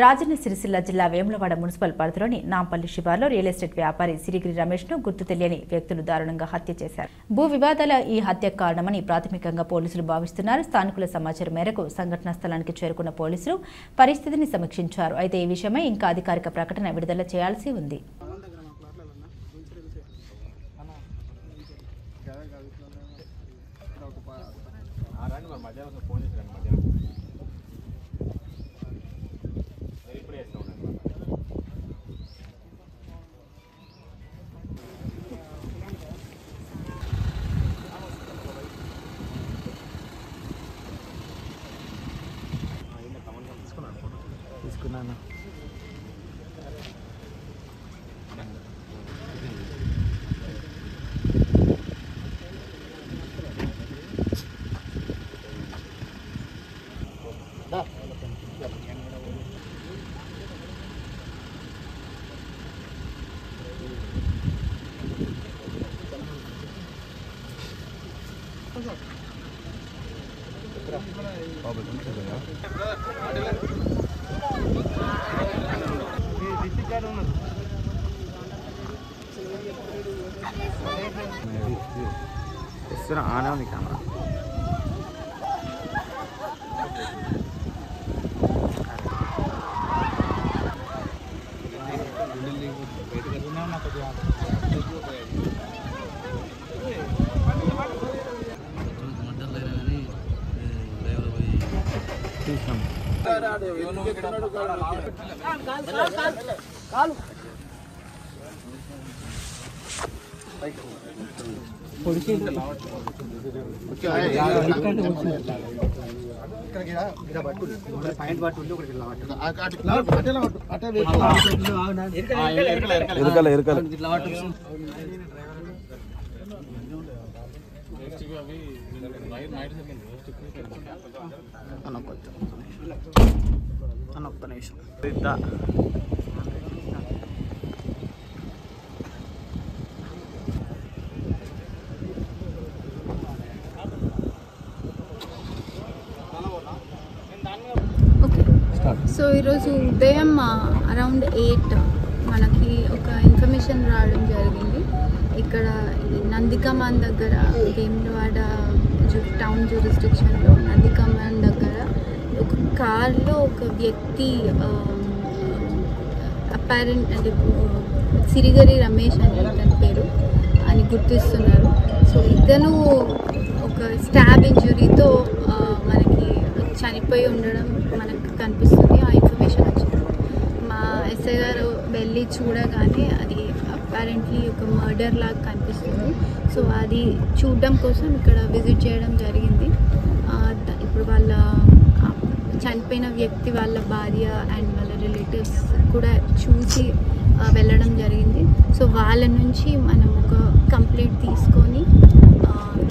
రాజన్న సిరిసిల్ల జిల్లా వేములవాడ మున్సిపల్ పరిధిలోని Nampally శివార్లో real estate వ్యాపారి సిరిగిరి రమేష్ ను గుర్తు తెలియని వ్యక్తులు దారుణంగా హత్య చేశారు. భూ వివాదాల ఈ హత్యకు కారణమని ప్రాథమికంగా పోలీసులు భావిస్తున్నారు. స్థానికుల సమాచారం మేరకు సంఘటనా స్థలానికి చేరుకున్న పోలీసులు పరిస్థితిని సమీక్షించారు. అయితే ఈ విషయమై ఇంకా అధికారిక ప్రకటన విడుదల చేయాల్సి ఉంది. आने वाली कैमरा సో ఈరోజు ఉదయం అరౌండ్ 8 మనకి ఒక ఇన్ఫర్మేషన్ రావడం జరిగింది. ఇక్కడ నందికమాన్ దగ్గర వేములవాడ టౌన్ జ్యూరిస్డిక్షన్లో నందికమాన్ దగ్గర ఒక కార్లో ఒక వ్యక్తి అపారెంట్ అంటే సిరిగిరి రమేష్ అని తన పేరు అని గుర్తిస్తున్నారు. సో ఇతను ఒక స్టాబ్ ఇంజురీతో మనకి చనిపోయి ఉండడం మనకు కనిపిస్తుంది. ఆ ఇన్ఫర్మేషన్ వచ్చింది. మా ఎస్ఐ గారు వెళ్ళి చూడగానే అది అపారెంట్లీ ఒక మర్డర్ లాగా కనిపిస్తుంది. సో అది చూడడం కోసం ఇక్కడ విజిట్ చేయడం జరిగింది. ఇప్పుడు వాళ్ళ చనిపోయిన వ్యక్తి వాళ్ళ భార్య అండ్ వాళ్ళ రిలేటివ్స్ కూడా చూసి వెళ్ళడం జరిగింది. సో వాళ్ళ నుంచి మనం ఒక కంప్లైంట్ తీసుకొని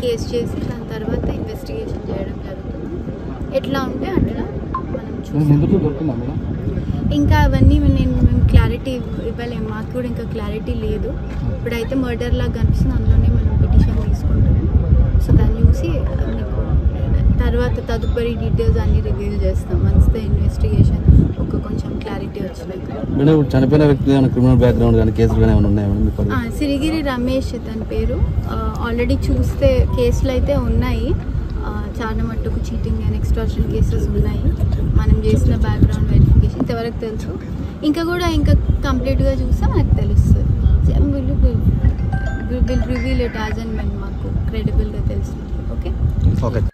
కేసు చేసి దాని తర్వాత ఇన్వెస్టిగేషన్ చేయడం జరుగుతుంది. ఎట్లా ఉంటే అట్లా మనం చూస్తాం. ఇంకా అవన్నీ మేము క్లారిటీ ఇవ్వలేము. మాకు కూడా ఇంకా క్లారిటీ లేదు. ఇప్పుడైతే మర్డర్ లాగా కనిపిస్తుంది. అందులోనే మనం పిటిషన్ తీసుకుంటాం. సో దాన్ని చూసి తర్వాత తదుపరి డీటెయిల్స్ అన్ని రివీల్ చేస్తాం. వన్స్ ద ఇన్వెస్టిగేషన్ ఒక కొంచెం క్లారిటీ వచ్చినాక. చనిపోయిన వ్యక్తి క్రిమినల్ బ్యాక్గ్రౌండ్ కానీ కేసులు కానీ ఏమైనా ఉన్నాయా? సిరిగిరి రమేష్ తన పేరు. ఆల్రెడీ చూస్తే కేసులు అయితే ఉన్నాయి. చాలా మట్టుకు చీటింగ్ అండ్ ఎక్స్టార్షన్ కేసెస్ ఉన్నాయి. మనం చేసిన బ్యాక్గ్రౌండ్ వెరిఫికేషన్ ఇంతవరకు తెలుసు. ఇంకా కంప్లీట్గా చూస్తే మనకు తెలుస్తుంది. Will reveal it as and when మాకు క్రెడిబుల్గా తెలుస్తుంది. ఓకే.